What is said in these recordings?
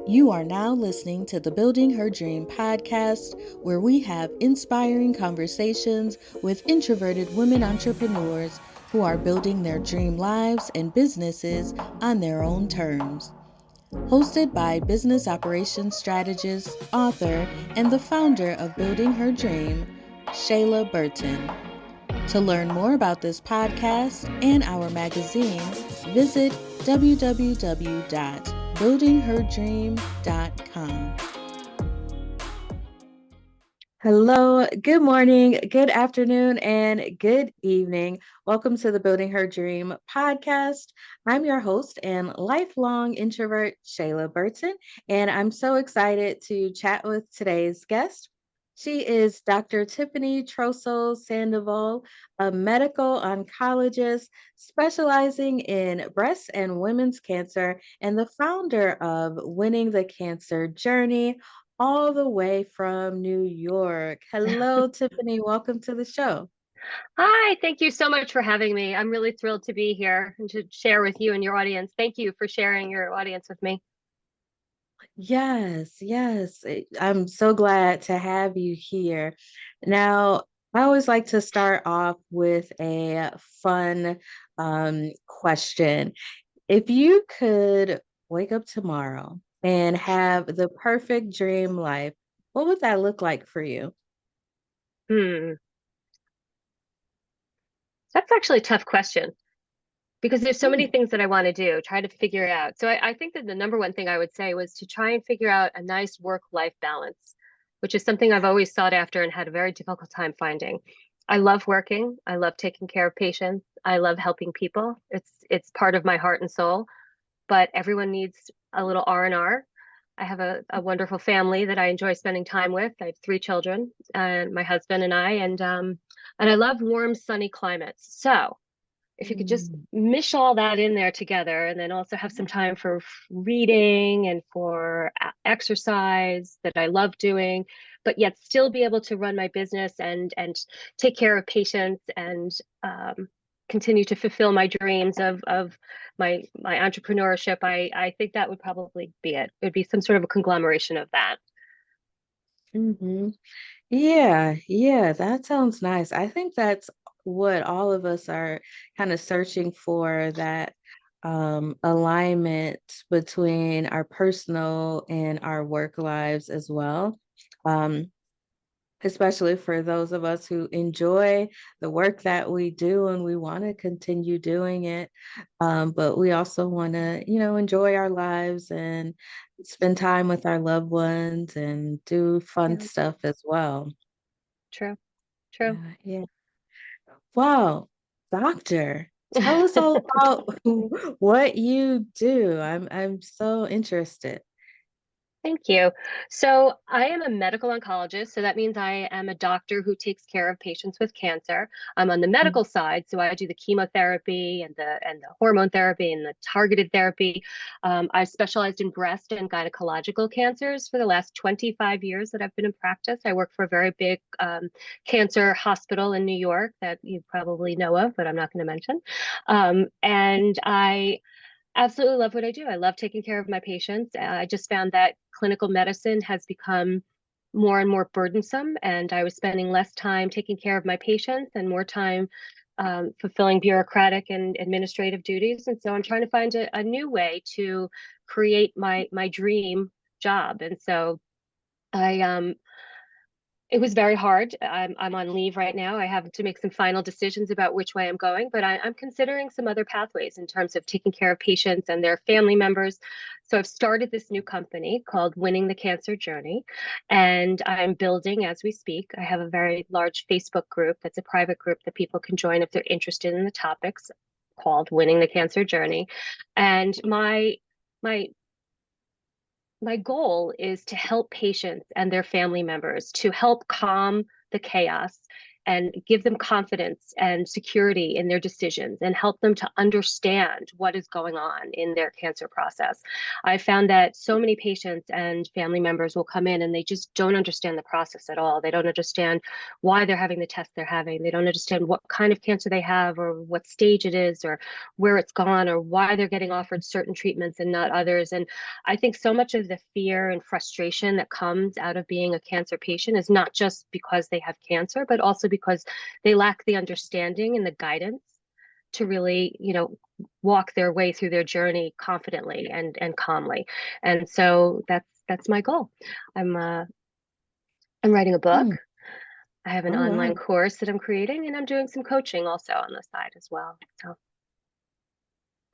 You are now listening to the Building Her Dream podcast, where we have inspiring conversations with introverted women entrepreneurs who are building their dream lives and businesses on their own terms. Hosted by business operations strategist, author, and the founder of Building Her Dream, Shayla Burton. To learn more about this podcast and our magazine, visit www.buildingherdream.com. Hello, good morning, good afternoon, and good evening. Welcome to the Building Her Dream podcast. I'm your host and lifelong introvert, Shayla Burton, and I'm so excited to chat with today's guest. She is Dr. Tiffany Troso-Sandoval, a medical oncologist specializing in breast and women's cancer and the founder of Winning the Cancer Journey, all the way from New York. Hello, Tiffany. Welcome to the show. Hi, thank you so much for having me. I'm really thrilled to be here and to share with you and your audience. Thank you for sharing your audience with me. Yes. I'm so glad to have you here. Now, I always like to start off with a fun question. If you could wake up tomorrow and have the perfect dream life, what would that look like for you? Hmm, that's actually a tough question because there's so many Hmm. things that I want to do, try to figure out. So I think that the number one thing I would say was to try and figure out a nice work-life balance, which is something I've always sought after and had a very difficult time finding. I love working. I love taking care of patients. I love helping people. It's part of my heart and soul, but everyone needs a little R&R. I have a wonderful family that I enjoy spending time with. I have three children and my husband and I love warm, sunny climates. So if you could just Mm. mish all that in there together and then also have some time for reading and for exercise that I love doing, but yet still be able to run my business and take care of patients and continue to fulfill my dreams of my entrepreneurship. I think that would probably be it. It would be some sort of a conglomeration of that. Hmm. Yeah, that sounds nice. I think that's what all of us are kind of searching for, that alignment between our personal and our work lives as well. Um, Especially for those of us who enjoy the work that we do and we want to continue doing it. But we also want to, enjoy our lives and spend time with our loved ones and do fun Yeah, stuff as well. true, true. Yeah. Wow, doctor, tell us all about what you do. I'm so interested. Thank you. So, I am a medical oncologist. So, that means I am a doctor who takes care of patients with cancer. I'm on the medical side. So, I do the chemotherapy and the hormone therapy and the targeted therapy. I've specialized in breast and gynecological cancers for the last 25 years that I've been in practice. I work for a very big cancer hospital in New York that you probably know of, but I'm not going to mention. And I absolutely love what I do. I love taking care of my patients. I just found that clinical medicine has become more and more burdensome, and I was spending less time taking care of my patients and more time fulfilling bureaucratic and administrative duties. And so I'm trying to find a new way to create my dream job. And so I it was very hard. I'm on leave right now. I have to make some final decisions about which way I'm going, but I'm considering some other pathways in terms of taking care of patients and their family members. So I've started this new company called Winning the Cancer Journey, and I'm building as we speak. I have a very large Facebook group that's a private group that people can join if they're interested in the topics, called Winning the Cancer Journey. And my my goal is to help patients and their family members, to help calm the chaos and give them confidence and security in their decisions and help them to understand what is going on in their cancer process. I found that so many patients and family members will come in and they just don't understand the process at all. They don't understand why they're having the test they're having. They don't understand what kind of cancer they have or what stage it is or where it's gone or why they're getting offered certain treatments and not others. And I think so much of the fear and frustration that comes out of being a cancer patient is not just because they have cancer, but also because they lack the understanding and the guidance to really, walk their way through their journey confidently and calmly. And so that's my goal. I'm writing a book. Hmm. I have an Oh, online wow. course that I'm creating, and I'm doing some coaching also on the side as well. So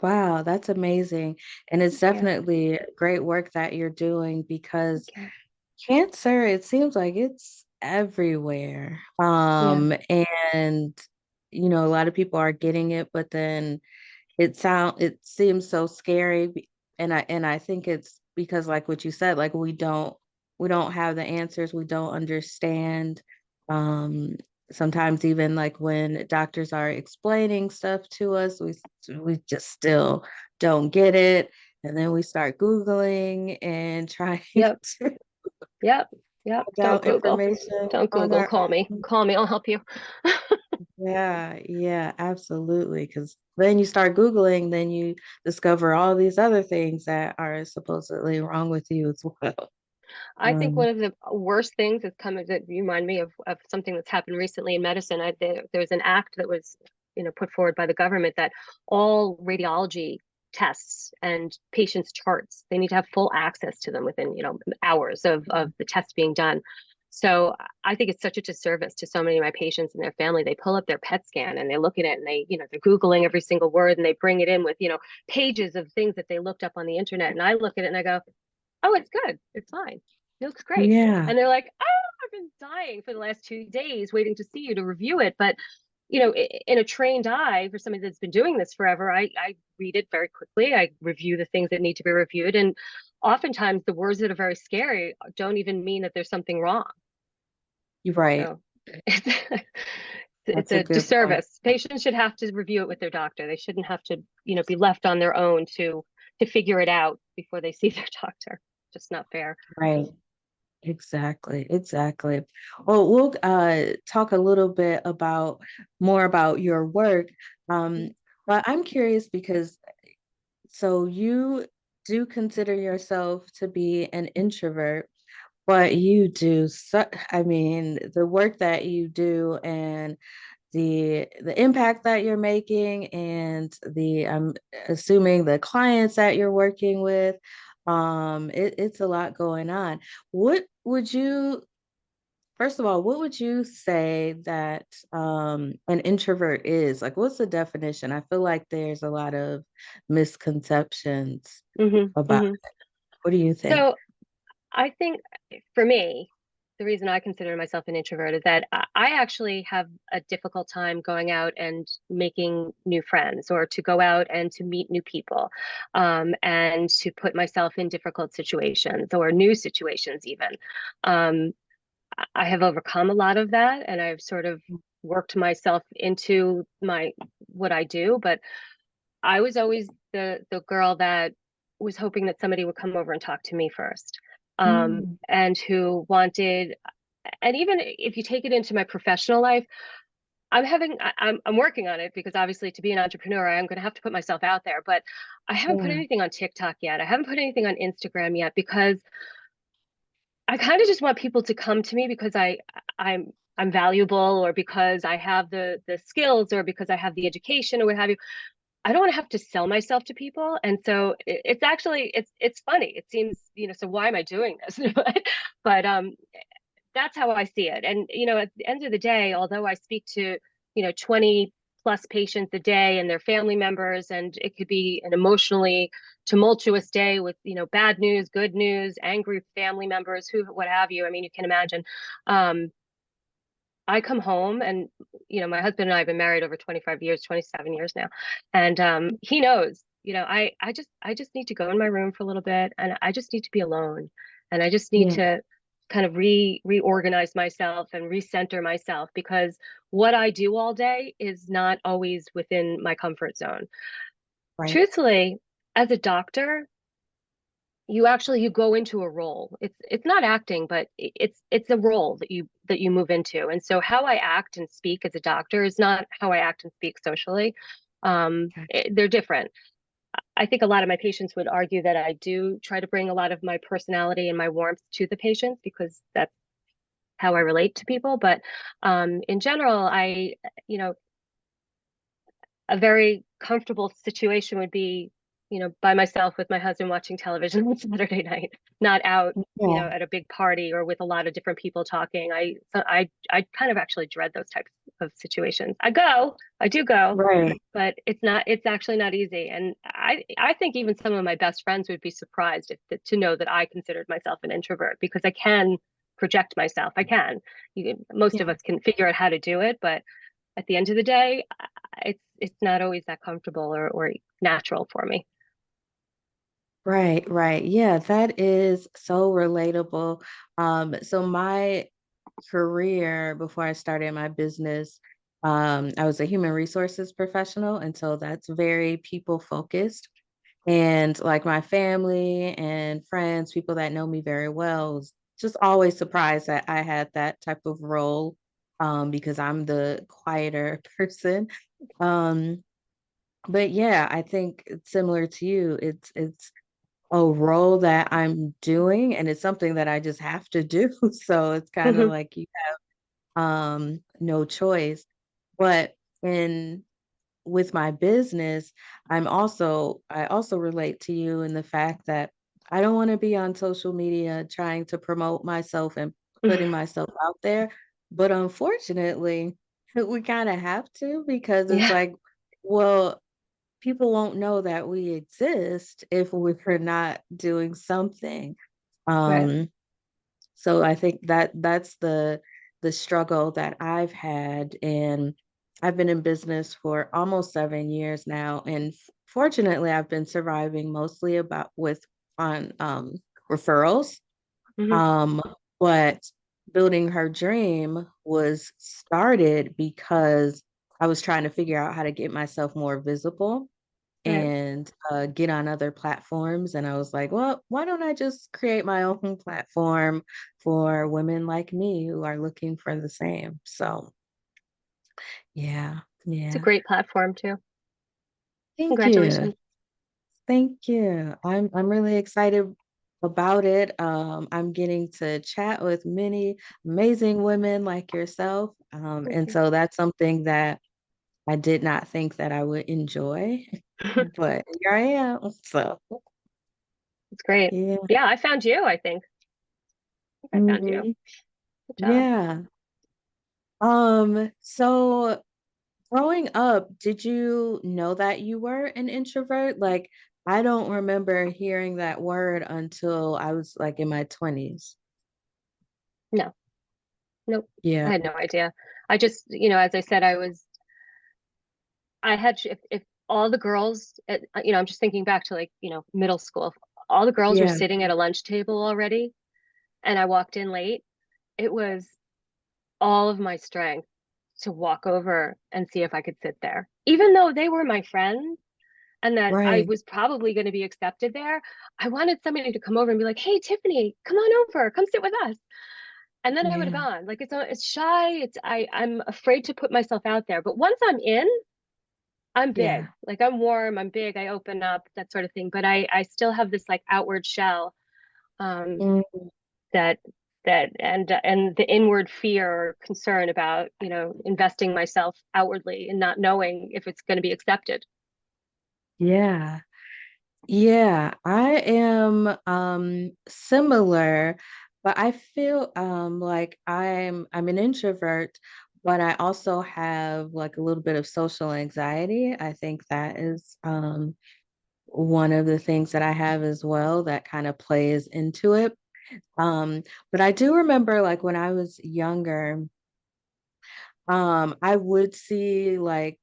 Wow, that's amazing. And it's thank you. definitely great work that you're doing because Thank you. cancer, it seems like it's everywhere. Yeah. And a lot of people are getting it, but then it seems so scary and I think it's because like what you said, like we don't have the answers, we don't understand. Um Sometimes even like when doctors are explaining stuff to us, we just still don't get it. And then we start Googling and trying Yep. to Yep. Yep. find Don't out Google. information Don't on Google. our Call me. own. Call me. I'll help you. Yeah, yeah, absolutely. Because then you start Googling, then you discover all these other things that are supposedly wrong with you as well. I think Um, one of the worst things is coming that you remind me of something that's happened recently in medicine. There was an act that was, put forward by the government that all radiology tests and patients' charts, they need to have full access to them within, hours of the test being done. So I think it's such a disservice to so many of my patients and their family. They pull up their PET scan and they look at it and they're Googling every single word and they bring it in with, pages of things that they looked up on the internet. And I look at it and I go, oh, it's good. It's fine. It looks great. yeah, And they're like, oh, I've been dying for the last 2 days waiting to see you to review it. But, in a trained eye for somebody that's been doing this forever, I read it very quickly. I review the things that need to be reviewed. And oftentimes the words that are very scary don't even mean that there's something wrong. you're right. So it's, it's That's a a good point. disservice. Patients should have to review it with their doctor. They shouldn't have to, be left on their own to figure it out before they see their doctor. Just not fair. Right. Exactly. Exactly. Well, we'll talk a little bit about more about your work. But I'm curious because so you do consider yourself to be an introvert. But you do so, I mean, the work that you do and the impact that you're making and the I'm assuming the clients that you're working with, it's a lot going on. What would you First of all, what would you say that an introvert is? Like, what's the definition? I feel like there's a lot of misconceptions Hmm. about Hmm. it. What do you think? So I think for me, the reason I consider myself an introvert is that I actually have a difficult time going out and making new friends or to go out and to meet new people, and to put myself in difficult situations or new situations even. Um, I have overcome a lot of that and I've sort of worked myself into my what I do, but I was always the girl that was hoping that somebody would come over and talk to me first. Mm, And who wanted, and even if you take it into my professional life, I'm working on it because obviously to be an entrepreneur, I'm going to have to put myself out there, but I haven't put yeah, anything on TikTok yet. I haven't put anything on Instagram yet because I kind of just want people to come to me because I'm valuable or because I have the skills or because I have the education or what have you. I don't want to have to sell myself to people. And so it's actually it's funny. It seems, so why am I doing this? But that's how I see it. And at the end of the day, although I speak to, 20 plus patients a day and their family members, and it could be an emotionally tumultuous day with, bad news, good news, angry family members, who what have you. I mean, you can imagine. Um, I come home and my husband and I have been married over 25 years, 27 years now. And he knows, I just need to go in my room for a little bit and I just need to be alone. And I just need yeah, to kind of reorganize myself and recenter myself because what I do all day is not always within my comfort zone. Right. Truthfully, as a doctor, you go into a role. It's not acting, but it's a role that you move into. And so how I act and speak as a doctor is not how I act and speak socially. Okay. They're different. I think a lot of my patients would argue that I do try to bring a lot of my personality and my warmth to the patients because that's how I relate to people. But in general, you know, a very comfortable situation would be, by myself with my husband watching television on Saturday night, not out, Yeah. at a big party or with a lot of different people talking. I kind of actually dread those types of situations. I do go, Right. but it's actually not easy. And I think even some of my best friends would be surprised to know that I considered myself an introvert because I can project myself. I can. Most of Yeah. us can figure out how to do it, but at the end of the day, it's not always that comfortable or natural for me. Right, right. Yeah, that is so relatable. So my career before I started my business, I was a human resources professional, and so that's very people focused. And like my family and friends, people that know me very well, was just always surprised that I had that type of role, because I'm the quieter person. Um, but yeah, I think it's similar to you. It's a role that I'm doing, and it's something that I just have to do. So it's kind of like you no choice. But in with my business, I also relate to you in the fact that I don't want to be on social media trying to promote myself and putting myself out there. But unfortunately, we kind of have to because it's Yeah, like, well, people won't know that we exist if we're not doing something. right. Um, so I think that that's the struggle that I've had, and I've been in business for almost 7 years now, and fortunately, I've been surviving mostly about with on referrals. Hmm. Um, but building her dream was started because I was trying to figure out how to get myself more visible Right. and get on other platforms. And I was like, well, why don't I just create my own platform for women like me who are looking for the same? So, yeah, It's a yeah. great platform too. Thank you. Congratulations. Thank you. I'm really excited about it. I'm getting to chat with many amazing women like yourself. Thank And you. so that's something that I did not think that I would enjoy, but here I am. So, It's great. yeah. Yeah, I found you, I found you. Mhm. Good job. Yeah. So growing up, did you know that you were an introvert? Like, I don't remember hearing that word until I was like in my 20s. No, nope. Yeah. I had no idea. I just, as I said, I had, if all the girls, I'm just thinking back to like, middle school, if all the girls were Yeah. sitting at a lunch table already and I walked in late, it was all of my strength to walk over and see if I could sit there. Even though they were my friends and that I Right. was probably going to be accepted there, I wanted somebody to come over and be like, "Hey, Tiffany, come on over, come sit with us." And then I would have Yeah. gone. Like it's shy. I'm afraid to put myself out there. But once I'm in, I'm big. Yeah. Like I'm warm, I'm big, I open up, that sort of thing. But I still have this like outward shell um Mm, that and the inward fear or concern about, investing myself outwardly and not knowing if it's going to be accepted. yeah. Yeah, I am similar, but I feel like I'm an introvert, but I also have like a little bit of social anxiety. I think that is one of the things that I have as well that kind of plays into it. Um, but I do remember like when I was younger, I would see like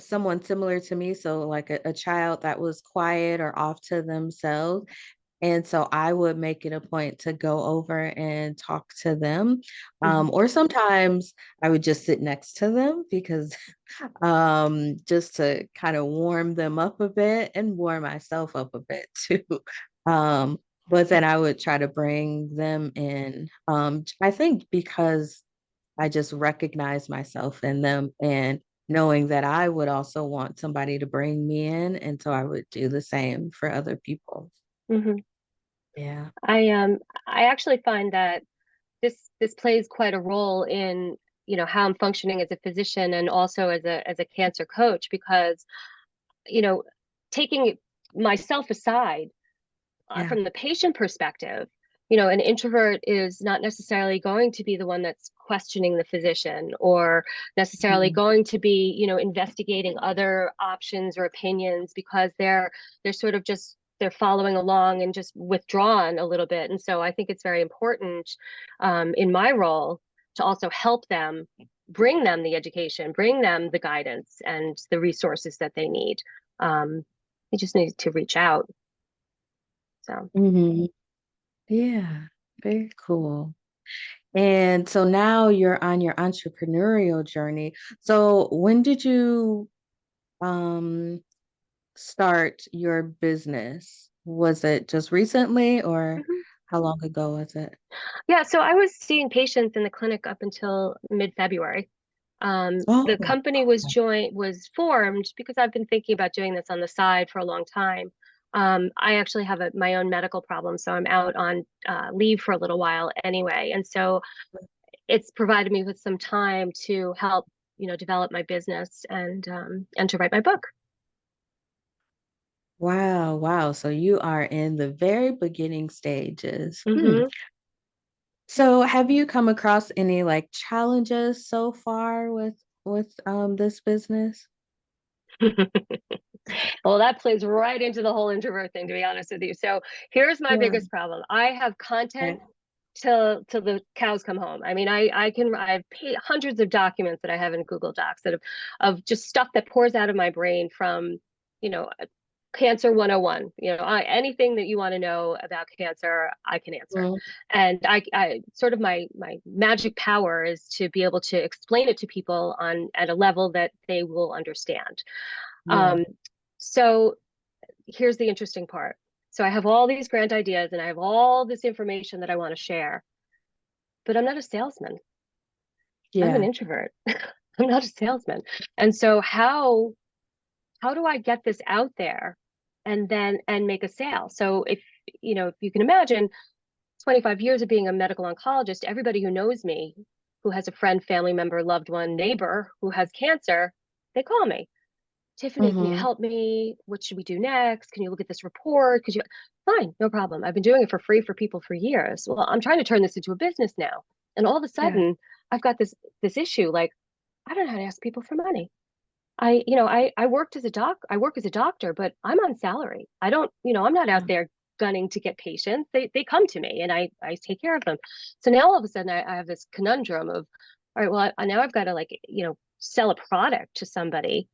someone similar to me, so like a child that was quiet or off to themselves, And so I would make it a point to go over and talk to them. Hmm. Or sometimes I would just sit next to them because just to kind of warm them up a bit and warm myself up a bit too. Um, but then I would try to bring them in. I think because I just recognize myself in them and knowing that I would also want somebody to bring me in. And so I would do the same for other people. Hmm. Yeah. I actually find that this plays quite a role in, how I'm functioning as a physician and also as a cancer coach, because, you know, taking myself aside, Yeah. from the patient perspective, an introvert is not necessarily going to be the one that's questioning the physician, or necessarily Mhm. going to be, investigating other options or opinions, because they're sort of just they're following along and just withdrawn a little bit. And so I think it's very important, in my role, to also help them, bring them the education, bring them the guidance and the resources that they need. Um, they just need to reach out. So. Mhm. Yeah. Very cool. And so now you're on your entrepreneurial journey. So when did you um start your business? Was it just recently or Mhm. how long ago was it? Yeah, so I was seeing patients in the clinic up until mid-February. Oh, The company was formed because I've been thinking about doing this on the side for a long time. I actually have my own medical problem, so I'm out on leave for a little while anyway, and so it's provided me with some time to help, develop my business and to write my book. wow, wow. So you are in the very beginning stages. Hmm. So have you come across any like challenges so far with this business? Well, that plays right into the whole introvert thing, to be honest with you. So here's my Yeah. biggest problem. I have content Okay. till the cows come home. I mean, I've paid hundreds of documents that I have in Google Docs that of just stuff that pours out of my brain from, you know, cancer 101. Anything that you want to know about cancer, I can answer. Mhm. And I sort of my magic power is to be able to explain it to people on at a level that they will understand. Yeah. Um, so here's the interesting part. So I have all these grand ideas and I have all this information that I want to share, but I'm not a salesman. I'm an Yeah. introvert. I'm not a salesman. And so how do I get this out there and make a sale? So if you can imagine 25 years of being a medical oncologist, everybody who knows me, who has a friend, family member, loved one, neighbor who has cancer, they call me. Tiffany, can you Hmm. help me? What should we do next? Can you look at this report? Could you? Fine, no problem. I've been doing it for free for people for years. Well, I'm trying to turn this into a business now. And all of a Yeah. sudden, I've got this issue. Like, I don't know how to ask people for money. I worked as a I work as a doctor, but I'm on salary. I don't, I'm not out Yeah. there gunning to get patients. They come to me and I take care of them. So now all of a sudden I have this conundrum of, all right, well, now I've got to like, sell a product to somebody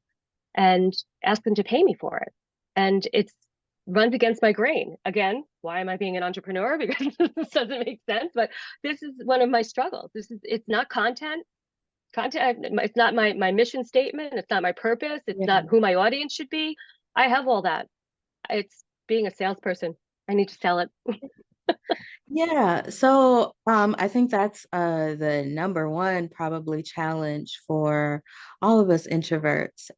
and ask them to pay me for it. And it's runs against my grain. Again, why am I being an entrepreneur? Because this doesn't make sense. But this is one of my struggles. It's not content. It's not my mission statement. It's not my purpose. It's not Yeah. who my audience should be. I have all that. It's being a salesperson. I need to sell it. Yeah. So I think that's the number one probably challenge for all of us introverts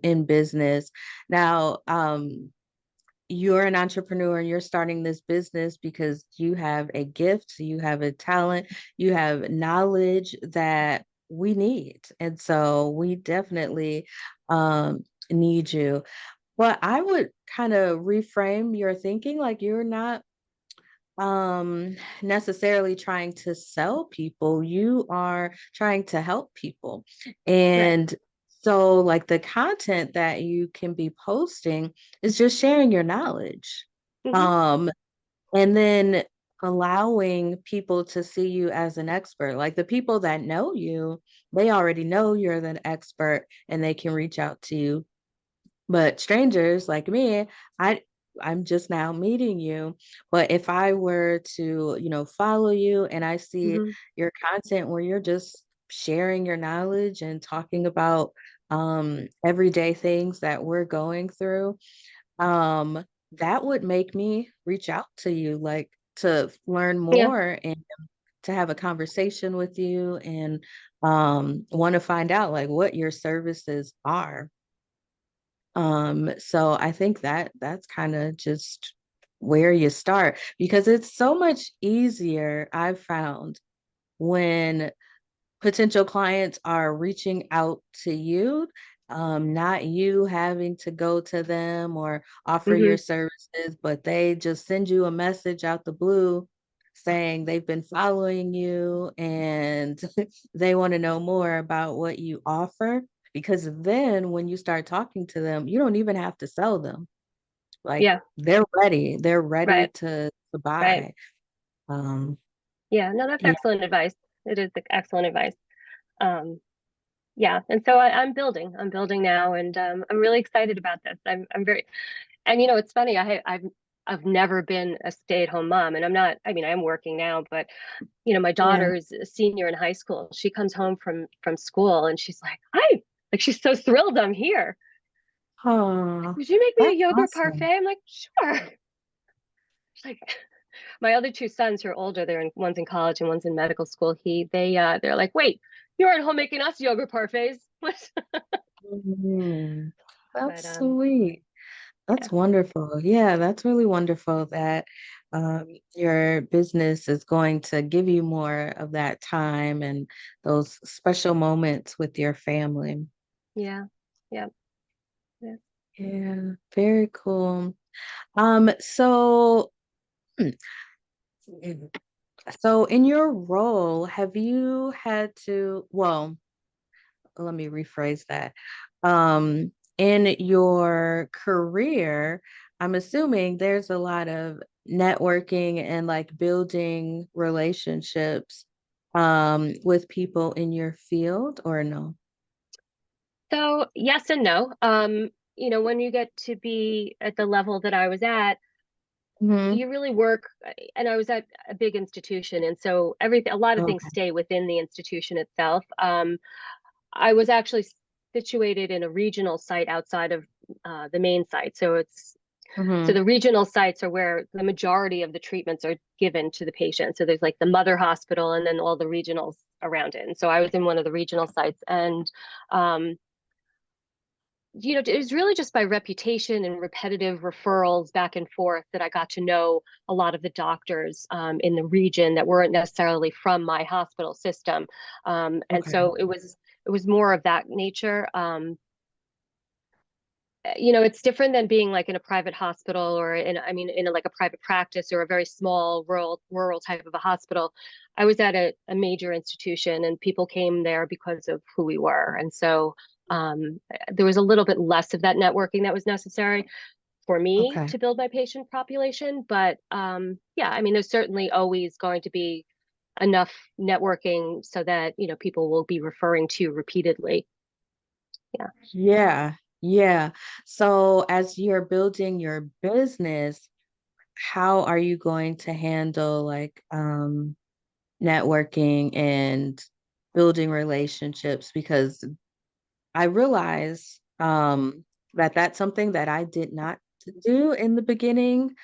in business. Now, you're an entrepreneur and you're starting this business because you have a gift, you have a talent, you have knowledge that we need. And so we definitely need you. But I would kind of reframe your thinking like you're not necessarily trying to sell people, you are trying to help people. Right. And so like the content that you can be posting is just sharing your knowledge. Hmm. um and then allowing people to see you as an expert, like the people that know you, they already know you're the expert and they can reach out to you. But strangers like me, I I'm just now meeting you. But if I were to, follow you and I see Hmm. your content where you're just sharing your knowledge and talking about everyday things that we're going through, um, that would make me reach out to you, like to learn Yeah. more and to have a conversation with you and want to find out like what your services are. So I think that that's kind of just where you start because it's so much easier, I've found, when potential clients are reaching out to you, not you having to go to them or offer Hmm. your services, but they just send you a message out the blue saying they've been following you and they want to know more about what you offer. Because then when you start talking to them, you don't even have to sell them. Like Yeah. they're ready Right. to Right. buy. Um, Yeah. No, that's yeah. excellent advice. It is excellent advice. Um, yeah. And so I'm building now, and I'm really excited about this. I'm very, and it's funny. I've never been a stay-at-home mom, and I'm not. I mean, I am working now, but my Yeah. daughter's a senior in high school. She comes home from school, and she's like, "Hi!" Like she's so thrilled I'm here. Oh, Would you make me a that's yogurt awesome. parfait? I'm like, sure. She's like, my other two sons who are older, one's in college and one's in medical school. They're like, wait, you're at home making us yogurt parfaits. Mhm. But That's sweet. yeah, That's wonderful. Yeah, that's really wonderful that your business is going to give you more of that time and those special moments with your family. yeah, yeah, yeah. Yeah, very cool. So hmm, so in your role, have you had to, well, let me rephrase that. In your career, I'm assuming there's a lot of networking and like building relationships with people in your field or no? So yes and no. When you get to be at the level that I was at, Hmm. you really work, and I was at a big institution, and so a lot of things Okay. stay within the institution itself. I was actually situated in a regional site outside of the main site. So Hmm. the regional sites are where the majority of the treatments are given to the patient. So there's like the mother hospital and then all the regionals around it. And so I was in one of the regional sites, and um, it was really just by reputation and repetitive referrals back and forth that I got to know a lot of the doctors in the region that weren't necessarily from my hospital system. And Okay. so it was more of that nature. It's different than being like in a private hospital or in like a private practice or a very small rural type of a hospital. I was at a major institution and people came there because of who we were. And so there was a little bit less of that networking that was necessary for me Okay. to build my patient population. But yeah, I mean, there's certainly always going to be enough networking so that, people will be referring to you repeatedly. Yeah. Yeah. Yeah. So as you're building your business, how are you going to handle like networking and building relationships because I realize that that's something that I did not do Hmm. in the beginning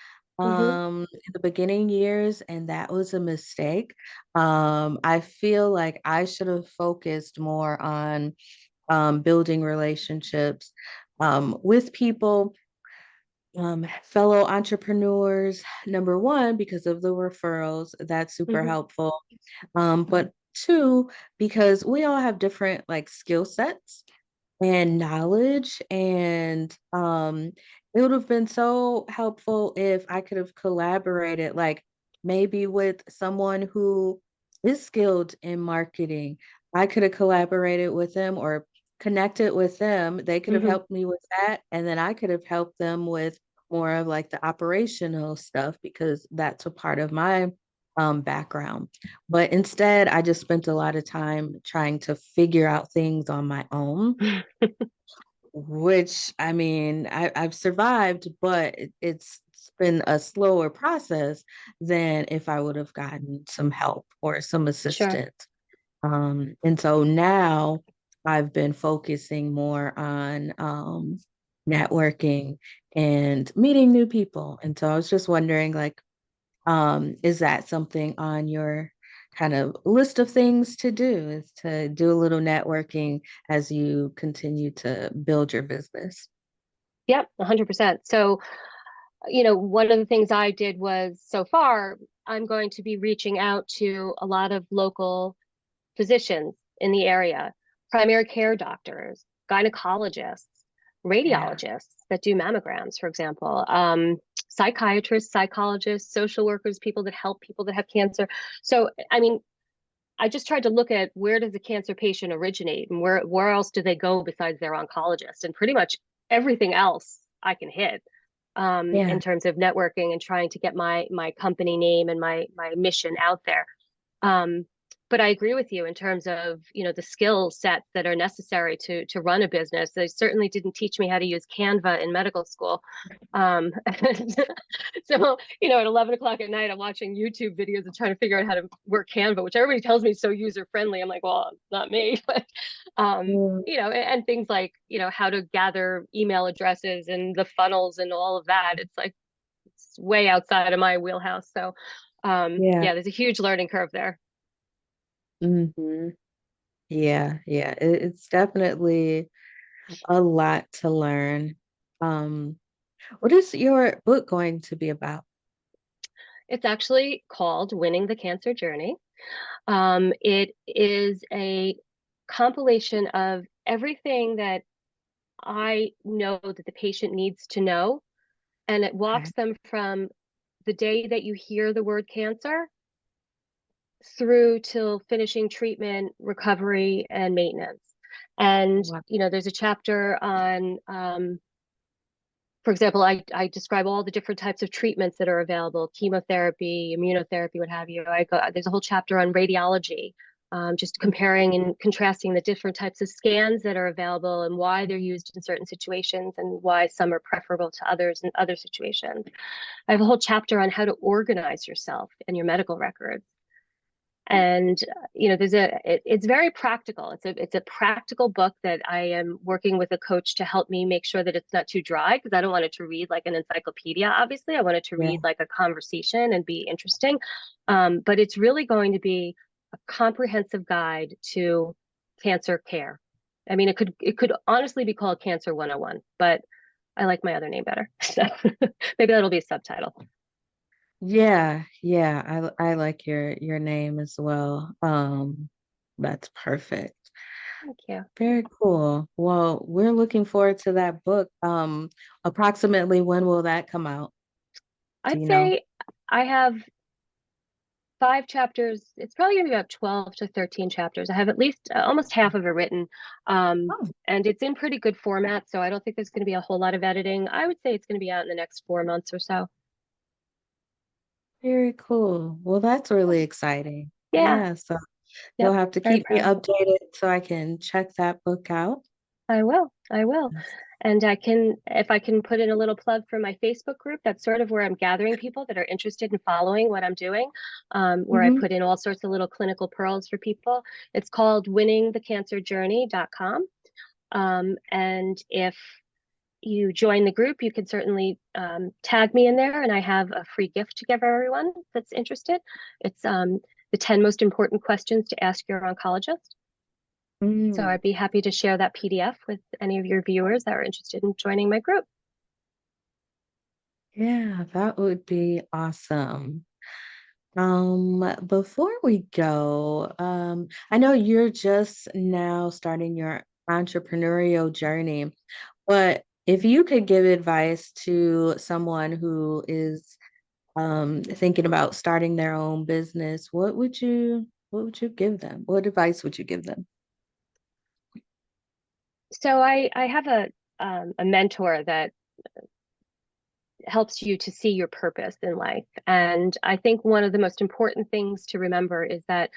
years, and that was a mistake. I feel like I should have focused more on building relationships with people, fellow entrepreneurs, number one, because of the referrals, that's super Hmm. helpful. But two, because we all have different like skill sets and knowledge, and it would have been so helpful if I could have collaborated, like maybe with someone who is skilled in marketing. I could have collaborated with them or connected with them. They could have Hmm. helped me with that, and then I could have helped them with more of like the operational stuff because that's a part of my background. But instead, I just spent a lot of time trying to figure out things on my own. which I mean, I've survived, but it's been a slower process than if I would have gotten some help or some Sure. assistance. And so now I've been focusing more on networking and meeting new people. And so I was just wondering, like, is that something on your kind of list of things to do, is to do a little networking as you continue to build your business? Yep, 100%. So, one of the things I did was so far, I'm going to be reaching out to a lot of local physicians in the area, primary care doctors, gynecologists, Yeah. radiologists that do mammograms, for example, psychiatrists, psychologists, social workers, people that help people that have cancer. So, I mean, I just tried to look at where does the cancer patient originate and where else do they go besides their oncologist, and pretty much everything else I can hit Yeah. in terms of networking and trying to get my company name and my mission out there. Um, but I agree with you in terms of, the skill sets that are necessary to run a business. They certainly didn't teach me how to use Canva in medical school. And so, at 11 o'clock at night, I'm watching YouTube videos and trying to figure out how to work Canva, which everybody tells me is so user friendly. I'm like, well, not me. But, Mm, and things like, how to gather email addresses and the funnels and all of that. It's like, it's way outside of my wheelhouse. So, yeah. yeah, there's a huge learning curve there. Hmm. Yeah. Yeah. It's definitely a lot to learn. Um, what is your book going to be about? It's actually called Winning the Cancer Journey. It is a compilation of everything that I know that the patient needs to know, and it Okay. walks them from the day that you hear the word cancer through till finishing treatment, recovery, and maintenance. And, Wow. there's a chapter on, for example, I describe all the different types of treatments that are available, chemotherapy, immunotherapy, what have you. There's a whole chapter on radiology, just comparing and contrasting the different types of scans that are available and why they're used in certain situations and why some are preferable to others in other situations. I have a whole chapter on how to organize yourself and your medical records. And it's very practical. It's a practical book that I am working with a coach to help me make sure that it's not too dry, because I don't want it to read like an encyclopedia. Obviously, I want it to Yeah. read like a conversation and be interesting. But it's really going to be a comprehensive guide to cancer care. I mean, it could honestly be called Cancer 101, but I like my other name better. So maybe that'll be a subtitle. Yeah, yeah, I like your name as well. That's perfect. Thank you. Very cool. Well, we're looking forward to that book. Approximately when will that come out? Do I'd you know? say I have 5 chapters. It's probably going to be about 12 to 13 chapters. I have at least almost half of it written. Oh, And it's in pretty good format. So I don't think there's going to be a whole lot of editing. I would say it's going to be out in the next 4 months or so. very cool. Well, that's really exciting. Yeah. Yeah, so you'll Yep. have to Very keep me proud. updated so I can check that book out. I will. I will. And if I can put in a little plug for my Facebook group, that's sort of where I'm gathering people that are interested in following what I'm doing, where I Hmm. put in all sorts of little clinical pearls for people. It's called winningthecancerjourney.com. And if you join the group, you can certainly tag me in there, and I have a free gift to give everyone that's interested. It's the 10 most important questions to ask your oncologist. So Mm, I'd be happy to share that PDF with any of your viewers that are interested in joining my group. yeah, that would be awesome. Before we go, I know you're just now starting your entrepreneurial journey, but if you could give advice to someone who is thinking about starting their own business, what would you give them? What advice would you give them? So I have a mentor that helps you to see your purpose in life. And I think one of the most important things to remember is that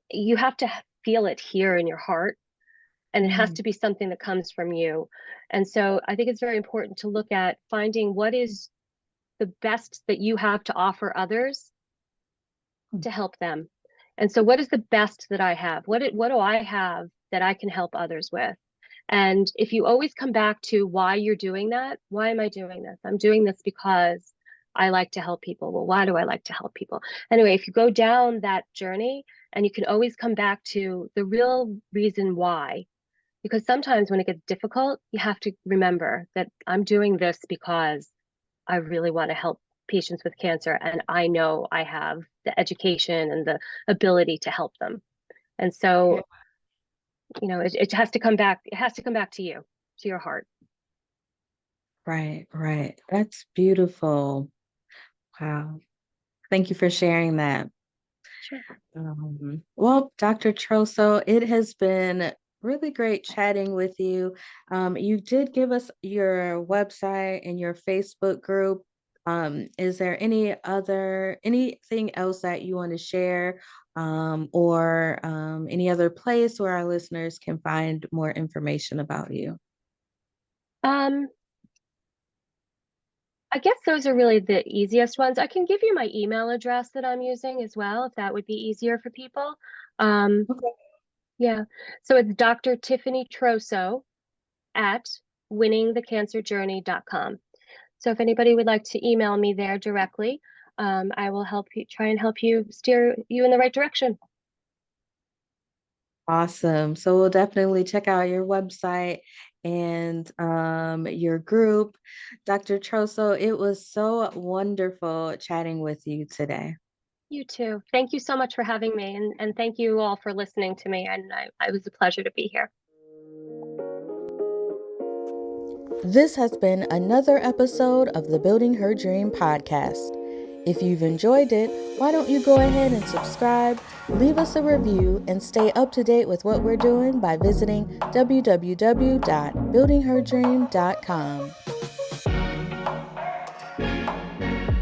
you have to feel it here in your heart And it has Mm. to be something that comes from you. And so I think it's very important to look at finding what is the best that you have to offer others to help them. And so what is the best that I have? What do I have that I can help others with? And if you always come back to why you're doing that, why am I doing this? I'm doing this because I like to help people. Well, why do I like to help people? Anyway, if you go down that journey and you can always come back to the real reason why, because sometimes when it gets difficult, you have to remember that I'm doing this because I really want to help patients with cancer, and I know I have the education and the ability to help them. And Yeah. so, it has to come back. It has to come back to you, to your heart. Right, right. That's beautiful. Wow. Thank you for sharing that. Sure. Well, Dr. Troso, it has been really great chatting with you. You did give us your website and your Facebook group. Is there anything else that you want to share, or any other place where our listeners can find more information about you? Um, I guess those are really the easiest ones. I can give you my email address that I'm using as well, if that would be easier for people. Um, Okay. yeah. So it's Dr. Tiffany Troso at winningthecancerjourney.com. So if anybody would like to email me there directly, I will try and help you steer you in the right direction. Awesome. So we'll definitely check out your website and your group. Dr. Troso, it was so wonderful chatting with you today. You too. Thank you so much for having me, and thank you all for listening to me. And I was a pleasure to be here. This has been another episode of the Building Her Dream podcast. If you've enjoyed it, why don't you go ahead and subscribe, leave us a review, and stay up to date with what we're doing by visiting www.buildingherdream.com.